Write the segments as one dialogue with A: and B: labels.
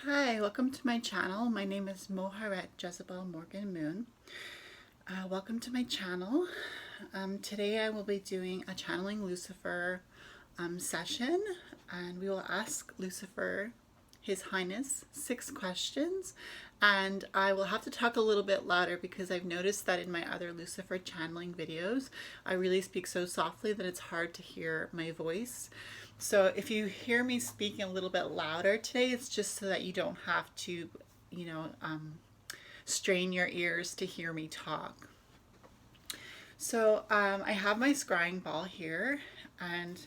A: Hi, welcome to my channel. My name is Moharet Jezebel Morgan Moon. Welcome to my channel. Today I will be doing a channeling Lucifer session, and we will ask Lucifer, His Highness, 6 questions. And I will have to talk a little bit louder because I've noticed that in my other Lucifer channeling videos, I really speak so softly that it's hard to hear my voice. So if you hear me speaking a little bit louder today, it's just so that you don't have to, you know, strain your ears to hear me talk. So I have my scrying ball here, and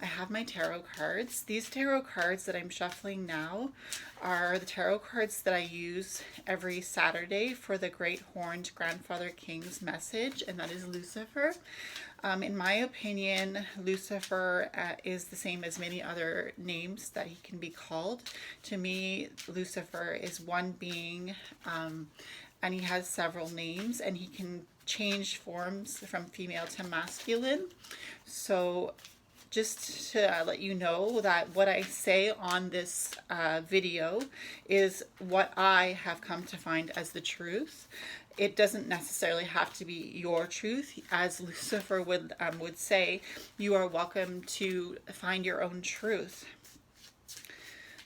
A: I have my tarot cards. These tarot cards that I'm shuffling now are the tarot cards that I use every Saturday for the Great Horned Grandfather King's message, and that is Lucifer. In my opinion, Lucifer is the same as many other names that he can be called. To me, Lucifer is one being, and he has several names, and he can change forms from female to masculine. So just to let you know that what I say on this video is what I have come to find as the truth. It doesn't necessarily have to be your truth. As Lucifer would say, you are welcome to find your own truth.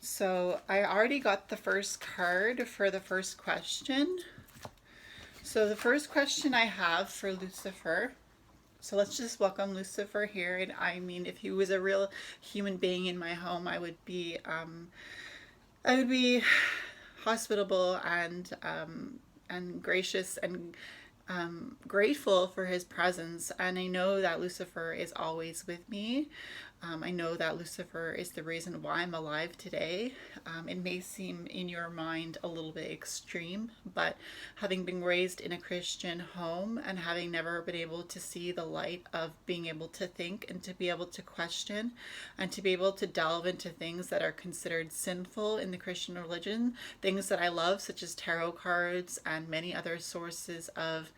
A: So I already got the first card for the first question. So the first question I have for Lucifer, so let's just welcome Lucifer here. And I mean, if he was a real human being in my home, I would be hospitable and gracious and grateful for his presence. And I know that Lucifer is always with me. I know that Lucifer is the reason why I'm alive today. It may seem in your mind a little bit extreme, but having been raised in a Christian home and having never been able to see the light of being able to think and to be able to question and to be able to delve into things that are considered sinful in the Christian religion, things that I love, such as tarot cards and many other sources of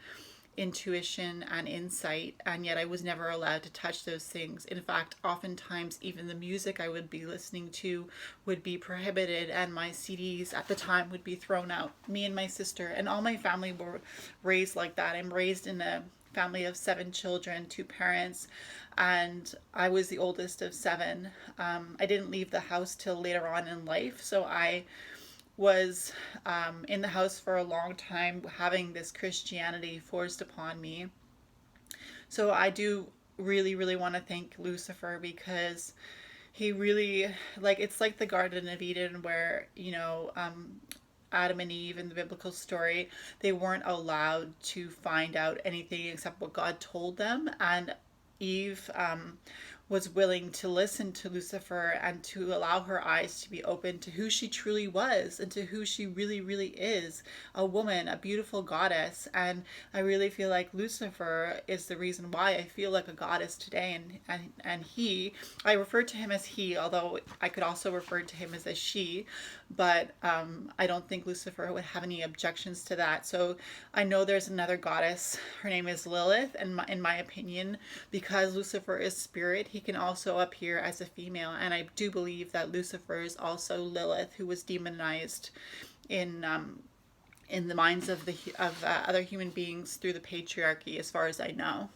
A: intuition and insight, and yet I was never allowed to touch those things. In fact, oftentimes even the music I would be listening to would be prohibited, and my CDs at the time would be thrown out. Me and my sister and all my family were raised like that. I'm raised in a family of 7 children, 2 parents, and I was the oldest of 7. I didn't leave the house till later on in life, so I was in the house for a long time, having this Christianity forced upon me. So I do really, really want to thank Lucifer, because he really, like, it's like the Garden of Eden where, Adam and Eve in the biblical story, they weren't allowed to find out anything except what God told them. And Eve was willing to listen to Lucifer and to allow her eyes to be open to who she truly was and to who she really, really is, a woman, a beautiful goddess. And I really feel like Lucifer is the reason why I feel like a goddess today. And I refer to him as he, although I could also refer to him as a she, but I don't think Lucifer would have any objections to that. So I know there's another goddess. Her name is Lilith, and in my opinion, because Lucifer is spirit, he can also appear as a female. And I do believe that Lucifer is also Lilith, who was demonized in the minds of other human beings through the patriarchy, as far as I know.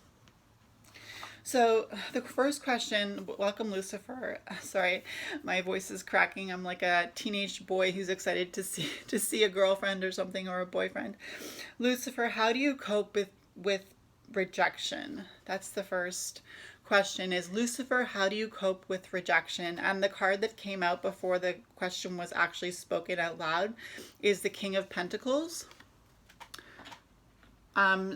A: So the first question, welcome Lucifer. Sorry, my voice is cracking. I'm like a teenage boy who's excited to see a girlfriend or something, or a boyfriend. Lucifer, how do you cope with rejection? That's the first question, is Lucifer, how do you cope with rejection? And the card that came out before the question was actually spoken out loud is the King of Pentacles.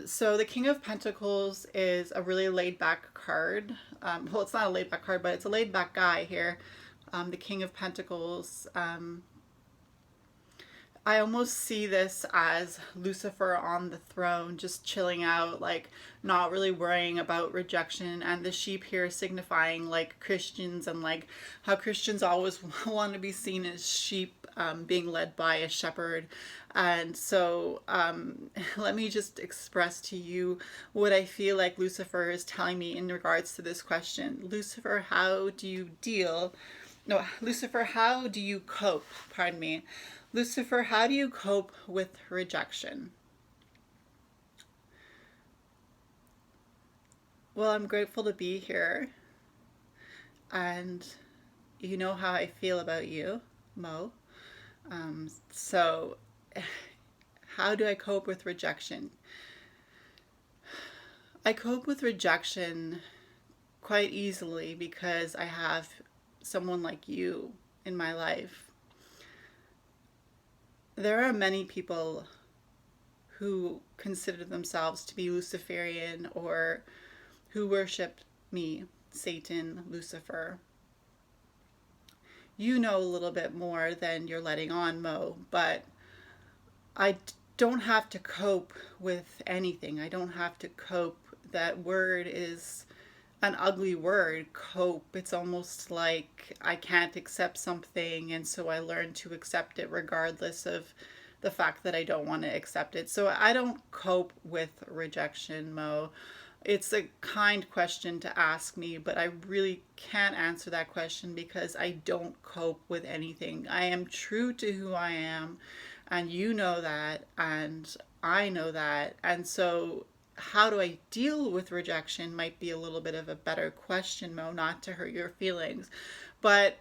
A: So the King of Pentacles is a really laid-back card. Well, it's not a laid-back card, but it's a laid-back guy here. The King of Pentacles. I almost see this as Lucifer on the throne, just chilling out, like not really worrying about rejection, and the sheep here signifying like Christians, and like how Christians always want to be seen as sheep, being led by a shepherd. And so let me just express to you what I feel like Lucifer is telling me in regards to this question. Lucifer, how do you deal No, Lucifer, how do you cope? Pardon me. Lucifer, how do you cope with rejection? Well, I'm grateful to be here. And you know how I feel about you, Mo. So, how do I cope with rejection? I cope with rejection quite easily because I have someone like you in my life. There are many people who consider themselves to be Luciferian or who worship me, Satan, Lucifer. You know a little bit more than you're letting on, Mo, but I don't have to cope with anything. I don't have to cope. That word is an ugly word, cope. It's almost like I can't accept something, and so I learn to accept it regardless of the fact that I don't want to accept it. So I don't cope with rejection, Mo. It's a kind question to ask me, but I really can't answer that question because I don't cope with anything. I am true to who I am, and you know that, and I know that. And so how do I deal with rejection might be a little bit of a better question, Mo, not to hurt your feelings. But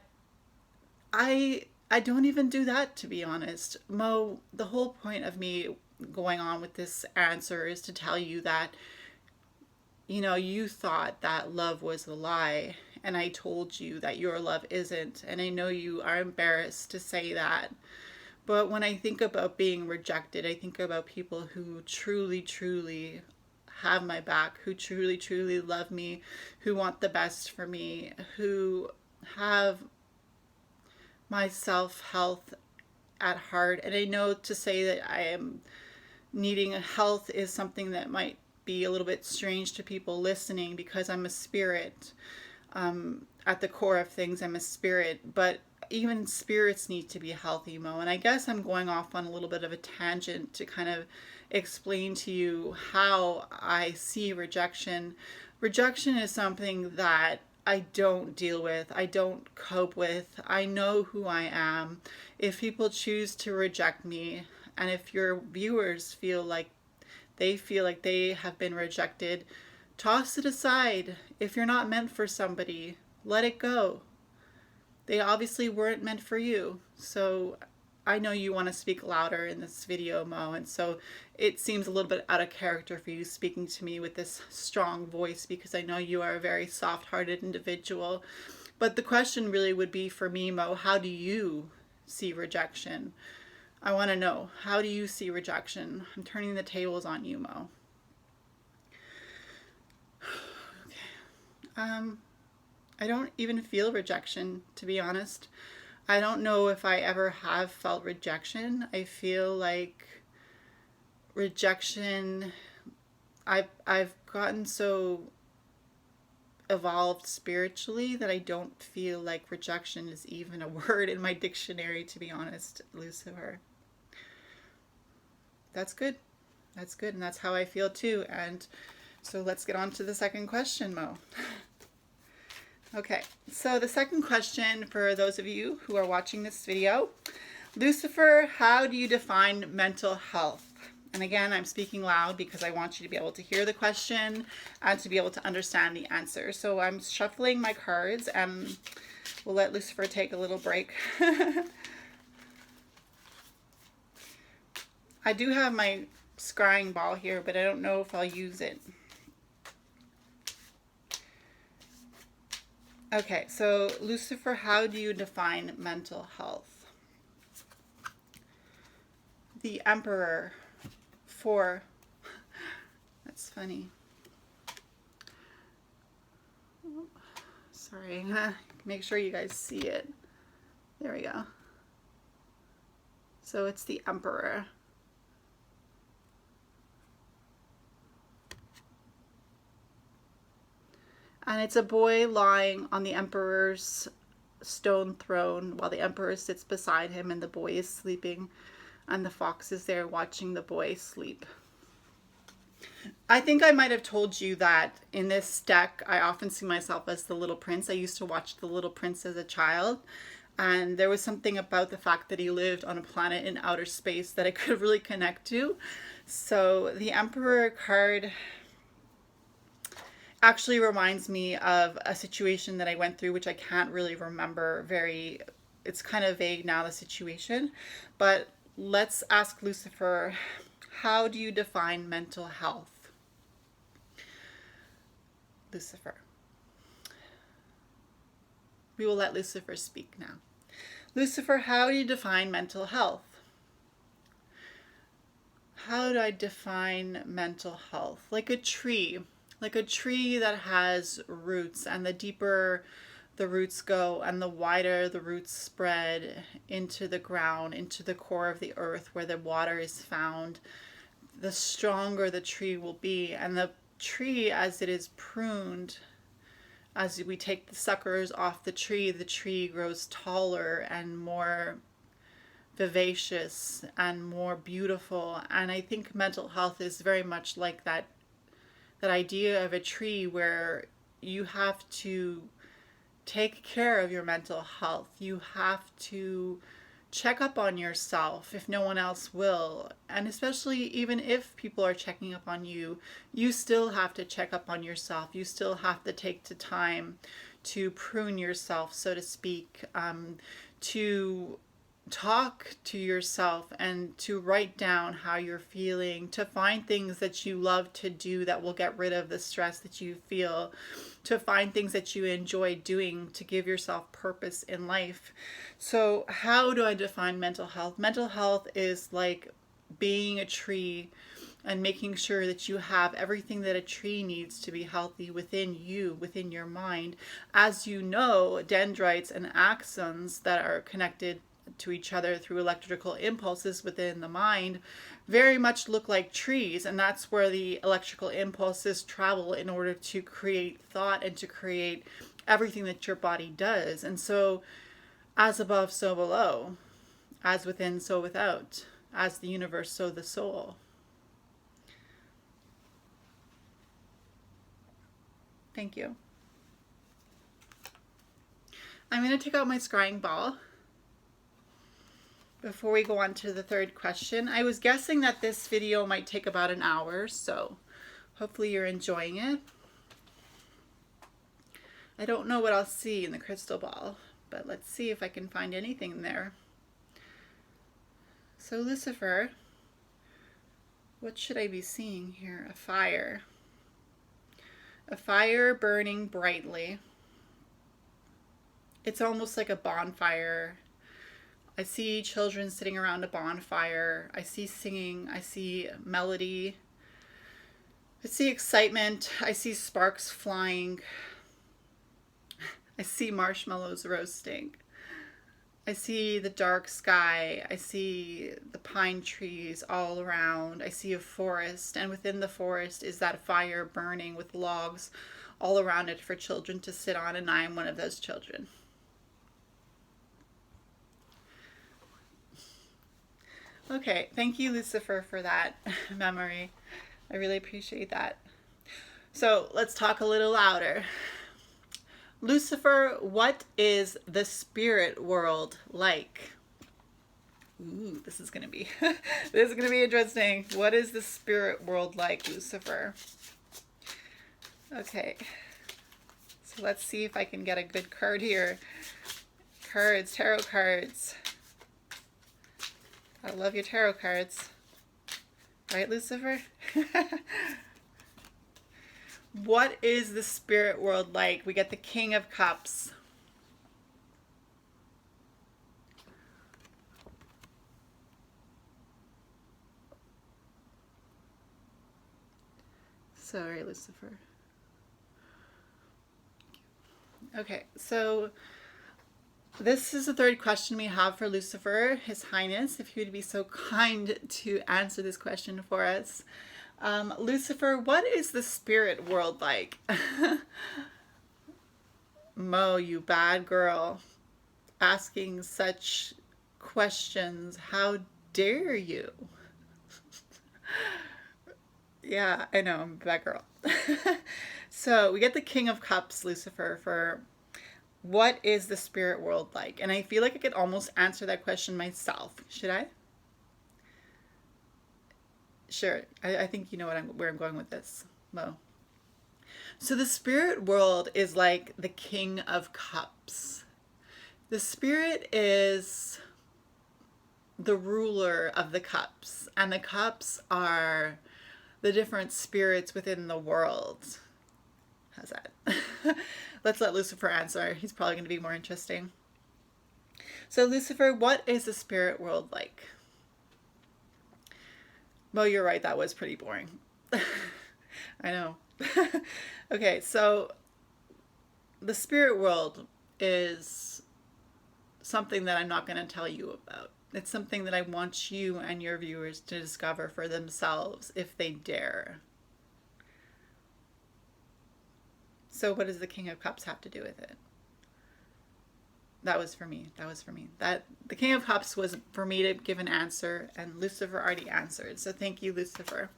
A: I don't even do that, to be honest. Mo, the whole point of me going on with this answer is to tell you that, you know, you thought that love was a lie, and I told you that your love isn't. And I know you are embarrassed to say that. But when I think about being rejected, I think about people who truly, truly have my back, who truly, truly love me, who want the best for me, who have my self-health at heart. And I know to say that I am needing health is something that might be a little bit strange to people listening because I'm a spirit. At the core of things, I'm a spirit, but even spirits need to be healthy, Mo. And I guess I'm going off on a little bit of a tangent to kind of explain to you how I see rejection. Rejection is something that I don't deal with, I don't cope with. I know who I am. If people choose to reject me, and if your viewers feel like they have been rejected, toss it aside. If you're not meant for somebody, let it go. They obviously weren't meant for you. So I know you want to speak louder in this video, Mo, and so it seems a little bit out of character for you speaking to me with this strong voice because I know you are a very soft-hearted individual. But the question really would be for me, Mo, how do you see rejection? I want to know, how do you see rejection? I'm turning the tables on you, Mo. Okay. I don't even feel rejection, to be honest. I don't know if I ever have felt rejection. I feel like rejection, I've gotten so evolved spiritually that I don't feel like rejection is even a word in my dictionary, to be honest, Lucifer. That's good. That's good, and that's how I feel too. And so let's get on to the second question, Mo. Okay, so the second question for those of you who are watching this video, Lucifer, how do you define mental health? And again, I'm speaking loud because I want you to be able to hear the question and to be able to understand the answer. So I'm shuffling my cards and we'll let Lucifer take a little break. I do have my scrying ball here, but I don't know if I'll use it. Okay, so Lucifer, how do you define mental health? The Emperor, 4. That's funny. Sorry, make sure you guys see it. There we go. So it's the Emperor. And it's a boy lying on the Emperor's stone throne while the Emperor sits beside him and the boy is sleeping. And the fox is there watching the boy sleep. I think I might have told you that in this deck, I often see myself as the little prince. I used to watch The Little Prince as a child, and there was something about the fact that he lived on a planet in outer space that I could really connect to. So the Emperor card actually reminds me of a situation that I went through, which I can't really remember very, it's kind of vague now, the situation. But let's ask Lucifer, how do you define mental health? Lucifer. We will let Lucifer speak now. Lucifer, how do you define mental health? How do I define mental health? Like a tree that has roots, and the deeper the roots go and the wider the roots spread into the ground, into the core of the earth where the water is found, the stronger the tree will be. And the tree, as it is pruned, as we take the suckers off the tree grows taller and more vivacious and more beautiful. And I think mental health is very much like that idea of a tree, where you have to take care of your mental health. You have to check up on yourself if no one else will. And especially even if people are checking up on you, you still have to check up on yourself. You still have to take the time to prune yourself, so to speak, to talk to yourself and to write down how you're feeling, to find things that you love to do that will get rid of the stress that you feel, to find things that you enjoy doing to give yourself purpose in life. So how do I define mental health? Mental health is like being a tree and making sure that you have everything that a tree needs to be healthy within you, within your mind. As you know, dendrites and axons that are connected to each other through electrical impulses within the mind very much look like trees, and that's where the electrical impulses travel in order to create thought and to create everything that your body does. And so, as above, so below, as within, so without, as the universe, so the soul. Thank you. I'm going to take out my scrying ball before we go on to the third question. I was guessing that this video might take about an hour, so hopefully you're enjoying it. I don't know what I'll see in the crystal ball, but let's see if I can find anything there. So Lucifer, what should I be seeing here? A fire. A fire burning brightly. It's almost like a bonfire. I see children sitting around a bonfire. I see singing. I see melody. I see excitement. I see sparks flying. I see marshmallows roasting. I see the dark sky. I see the pine trees all around. I see a forest, and within the forest is that fire burning with logs all around it for children to sit on, and I am one of those children. Okay, thank you, Lucifer, for that memory. I really appreciate that. So let's talk a little louder. Lucifer, what is the spirit world like? Ooh, this is gonna be interesting. What is the spirit world like, Lucifer? Okay, so let's see if I can get a good card here. Cards, tarot cards. I love your tarot cards. Right, Lucifer? What is the spirit world like? We get the King of Cups. Sorry, Lucifer. Okay, so this is the third question we have for Lucifer, His Highness, if he would be so kind to answer this question for us. Lucifer, what is the spirit world like? Mo, you bad girl, asking such questions. How dare you? Yeah, I know, I'm a bad girl. So we get the King of Cups, Lucifer, for what is the spirit world like? And I feel like I could almost answer that question myself. Should I? Sure. I think you know where I'm going with this, Mo. So the spirit world is like the King of Cups. The spirit is the ruler of the cups, and the cups are the different spirits within the world. How's that? Let's let Lucifer answer. He's probably going to be more interesting. So, Lucifer, what is the spirit world like? Well, you're right. That was pretty boring. I know. Okay, so the spirit world is something that I'm not going to tell you about. It's something that I want you and your viewers to discover for themselves if they dare. So what does the King of Cups have to do with it? That was for me. That was for me. That the King of Cups was for me to give an answer, and Lucifer already answered. So thank you, Lucifer.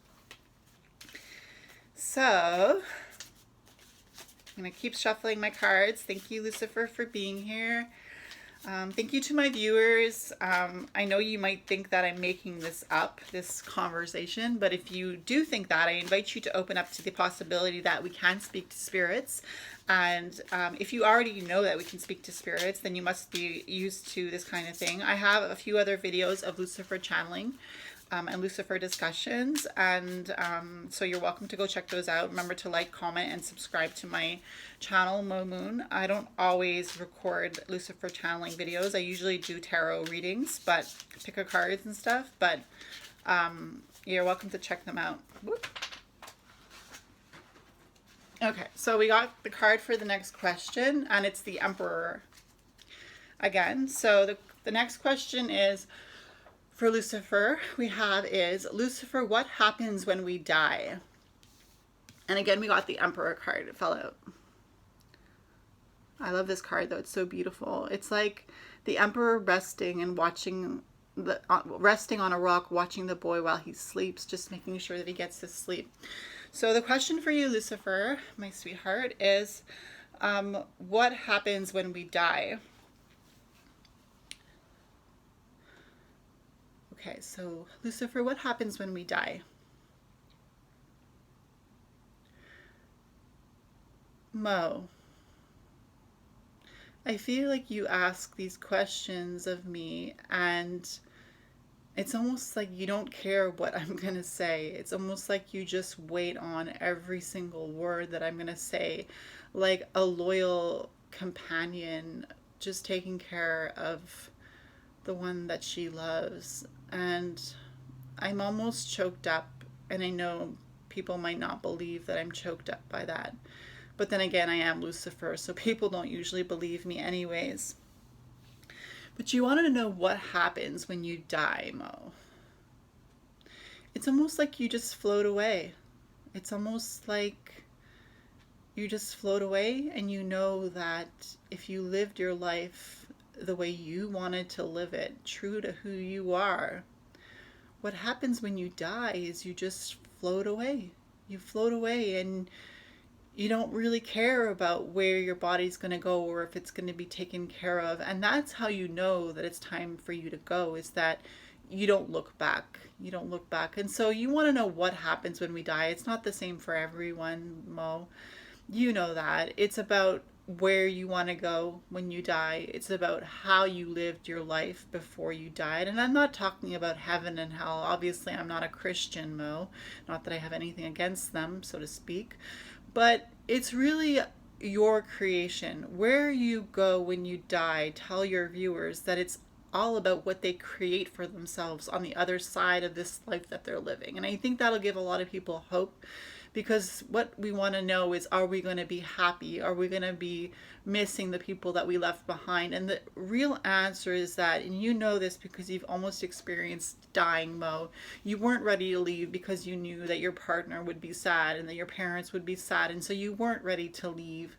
A: So I'm going to keep shuffling my cards. Thank you, Lucifer, for being here. Thank you to my viewers. I know you might think that I'm making this up, this conversation, but if you do think that, I invite you to open up to the possibility that we can speak to spirits. And if you already know that we can speak to spirits, then you must be used to this kind of thing. I have a few other videos of Lucifer channeling and Lucifer discussions, and so you're welcome to go check those out. Remember to like, comment, and subscribe to my channel, Mo Moon. I don't always record Lucifer channeling videos. I usually do tarot readings, but pick a cards and stuff, but you're welcome to check them out. Whoop. Okay, so we got the card for the next question, and it's the Emperor again. So the next question is, for Lucifer, we have is, Lucifer, what happens when we die? And again, we got the Emperor card. It fell out. I love this card, though. It's so beautiful. It's like the Emperor resting and watching, resting on a rock, watching the boy while he sleeps, just making sure that he gets to sleep. So the question for you, Lucifer, my sweetheart, is what happens when we die? Okay, so Lucifer, what happens when we die? Mo, I feel like you ask these questions of me, and it's almost like you don't care what I'm going to say. It's almost like you just wait on every single word that I'm going to say, like a loyal companion just taking care of the one that she loves. And I'm almost choked up, and I know people might not believe that I'm choked up by that. But then again, I am Lucifer, so people don't usually believe me anyways. But you wanted to know what happens when you die, Mo. It's almost like you just float away. It's almost like you just float away, and you know that if you lived your life the way you wanted to live it, true to who you are, what happens when you die is you just float away. You float away, and you don't really care about where your body's going to go or if it's going to be taken care of. And that's how you know that it's time for you to go, is that you don't look back. You don't look back. And so you want to know what happens when we die. It's not the same for everyone, Mo. You know that. It's about where you want to go when you die. It's about how you lived your life before you died. And I'm not talking about heaven and hell. Obviously, I'm not a Christian, Mo. Not that I have anything against them, so to speak. But it's really your creation. Where you go when you die, tell your viewers that it's all about what they create for themselves on the other side of this life that they're living. And I think that'll give a lot of people hope, because what we want to know is, are we going to be happy? Are we going to be missing the people that we left behind? And the real answer is that, and you know this because you've almost experienced dying, Mo, you weren't ready to leave because you knew that your partner would be sad and that your parents would be sad, and so you weren't ready to leave.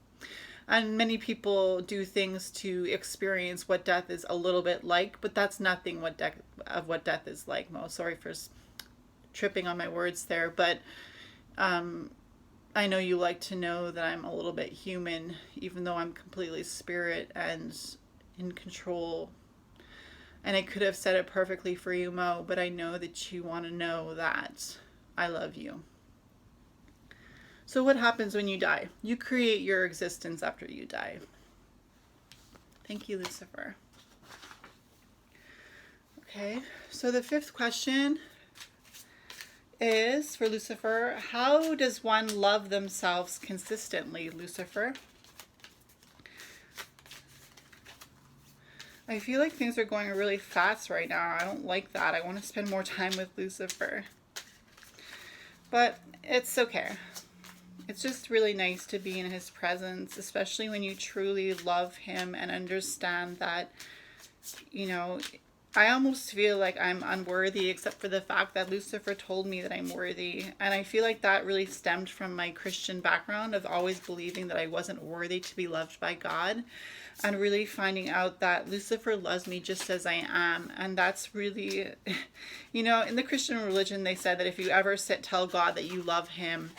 A: And many people do things to experience what death is a little bit like, but that's nothing what death is like, Mo. Sorry for tripping on my words there, but I know you like to know that I'm a little bit human, even though I'm completely spirit and in control. And I could have said it perfectly for you, Mo, but I know that you want to know that I love you. So what happens when you die? You create your existence after you die. Thank you, Lucifer. Okay, so the fifth question is for Lucifer. How does one love themselves consistently, Lucifer? I feel like things are going really fast right now. I don't like that. I want to spend more time with Lucifer. But it's okay. It's just really nice to be in his presence, especially when you truly love him and understand that, you know, I almost feel like I'm unworthy, except for the fact that Lucifer told me that I'm worthy. And I feel like that really stemmed from my Christian background of always believing that I wasn't worthy to be loved by God. And really finding out that Lucifer loves me just as I am. And that's really, you know, in the Christian religion, they said that if you ever tell God that you love him,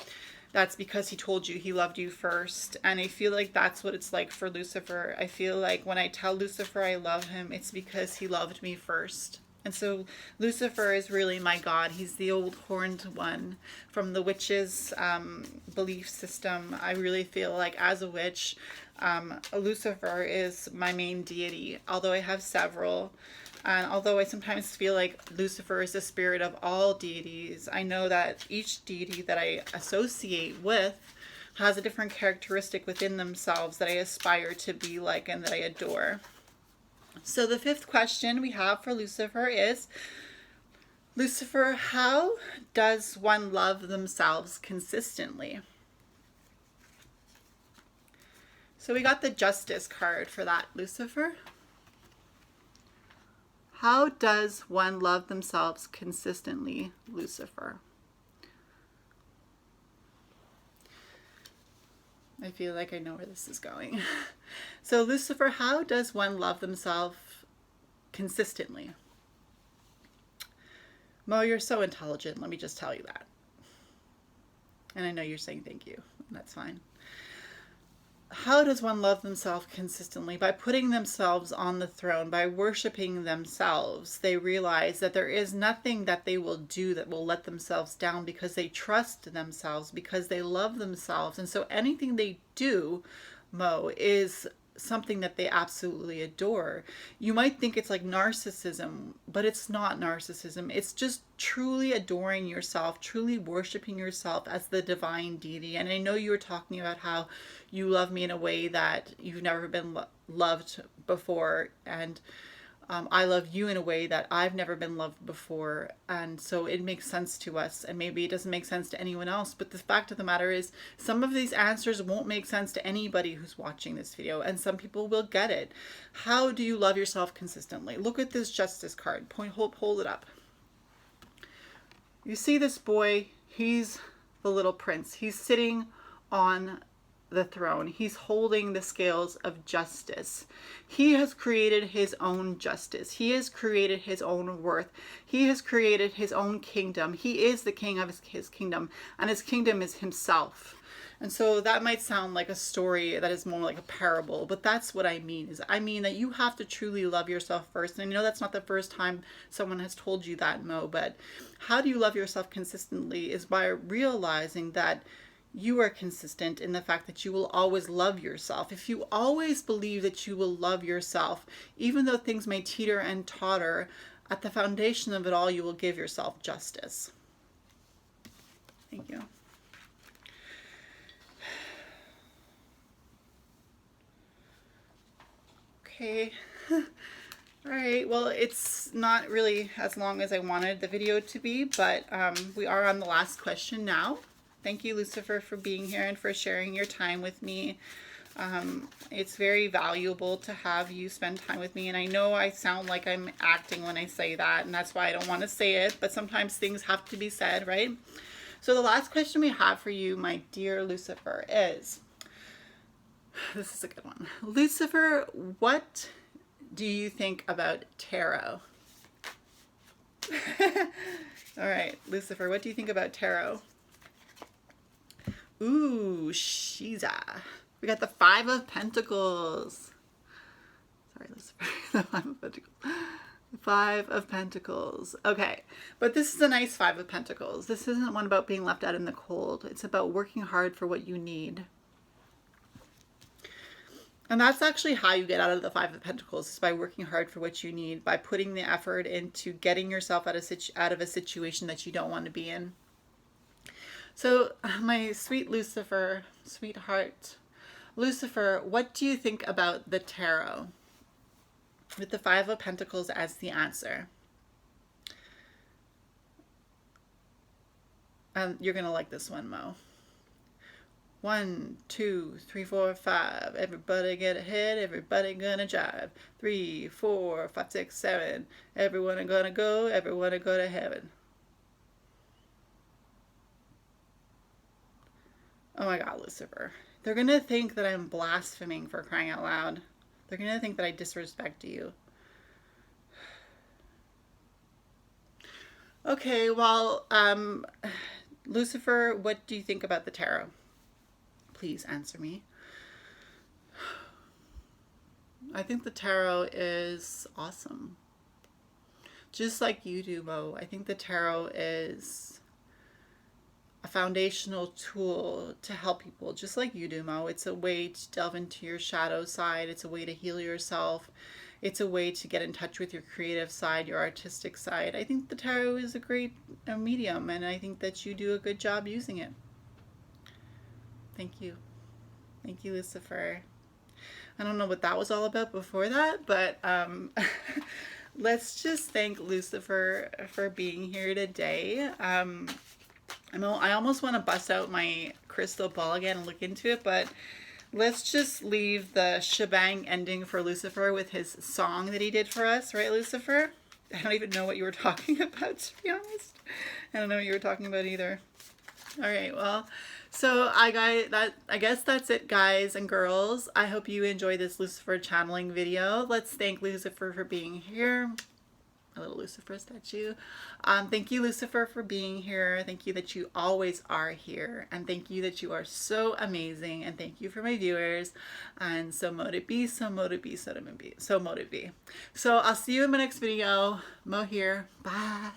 A: that's because he told you he loved you first. And I feel like that's what it's like for Lucifer. I feel like when I tell Lucifer I love him, it's because he loved me first. And so Lucifer is really my God. He's the old horned one from the witches' belief system. I really feel like as a witch, Lucifer is my main deity, although I have several. And although I sometimes feel like Lucifer is the spirit of all deities, I know that each deity that I associate with has a different characteristic within themselves that I aspire to be like and that I adore. So the fifth question we have for Lucifer is, Lucifer, how does one love themselves consistently? So we got the Justice card for that, Lucifer. How does one love themselves consistently, Lucifer? I feel like I know where this is going. So Lucifer, how does one love themselves consistently? Mo, you're so intelligent. Let me just tell you that. And I know you're saying thank you. That's fine. How does one love themselves consistently? By putting themselves on the throne, by worshiping themselves. They realize that there is nothing that they will do that will let themselves down because they trust themselves, because they love themselves. And so anything they do, Mo, is something that they absolutely adore. You might think it's like narcissism, but it's not narcissism. It's just truly adoring yourself, truly worshiping yourself as the divine deity. And I know you were talking about how you love me in a way that you've never been loved before, and I love you in a way that I've never been loved before. And so it makes sense to us, and maybe it doesn't make sense to anyone else, but the fact of the matter is some of these answers won't make sense to anybody who's watching this video, and some people will get it. How do you love yourself consistently? Look at this Justice card. Hold it up. You see this boy? He's the little prince. He's sitting on the throne. He's holding the scales of justice. He has created his own justice. He has created his own worth. He has created his own kingdom. He is the king of his kingdom, and his kingdom is himself. And so that might sound like a story that is more like a parable, but that's what I mean. I mean that you have to truly love yourself first. And I know that's not the first time someone has told you that, Mo, but how do you love yourself consistently is by realizing that you are consistent in the fact that you will always love yourself. If you always believe that you will love yourself, even though things may teeter and totter, at the foundation of it all, you will give yourself justice. Thank you. Okay. All right. Well, it's not really as long as I wanted the video to be, but we are on the last question now. Thank you, Lucifer, for being here and for sharing your time with me. It's very valuable to have you spend time with me. And I know I sound like I'm acting when I say that, and that's why I don't want to say it. But sometimes things have to be said, right? So the last question we have for you, my dear Lucifer, is... This is a good one. Lucifer, what do you think about tarot? All right, Lucifer, what do you think about tarot? Ooh, Shiza. We got the Five of Pentacles. Sorry, Lucifer. The Five of Pentacles. The Five of Pentacles. Okay, but this is a nice Five of Pentacles. This isn't one about being left out in the cold. It's about working hard for what you need. And that's actually how you get out of the Five of Pentacles, is by working hard for what you need, by putting the effort into getting yourself out of a situation that you don't want to be in. So, my sweet Lucifer, sweetheart, Lucifer, what do you think about the tarot? With the Five of Pentacles as the answer. You're going to like this one, Mo. 1, 2, 3, 4, 5. Everybody get ahead. Everybody gonna jive. 3, 4, 5, 6, 7. Everyone gonna go. Everyone go to heaven. Oh my God, Lucifer. They're gonna think that I'm blaspheming, for crying out loud. They're gonna think that I disrespect you. Okay, well, Lucifer, what do you think about the tarot? Please answer me. I think the tarot is awesome. Just like you do, Mo. I think the tarot is a foundational tool to help people, just like you do, Mo. It's a way to delve into your shadow side. It's a way to heal yourself. It's a way to get in touch with your creative side, your artistic side. I think the tarot is a great medium, and I think that you do a good job using it. Thank you. Thank you, Lucifer. I don't know what that was all about before that, but let's just thank Lucifer for being here today. I almost want to bust out my crystal ball again and look into it, but let's just leave the shebang ending for Lucifer with his song that he did for us, right, Lucifer? I don't even know what you were talking about, to be honest. I don't know what you were talking about either. All right, well, so I guess that's it, guys and girls. I hope you enjoy this Lucifer channeling video. Let's thank Lucifer for being here. A little Lucifer statue. Thank you, Lucifer, for being here. Thank you that you always are here. And thank you that you are so amazing. And thank you for my viewers. And so mote it be, so mote it be, so mote it be. So I'll see you in my next video. Mo here. Bye.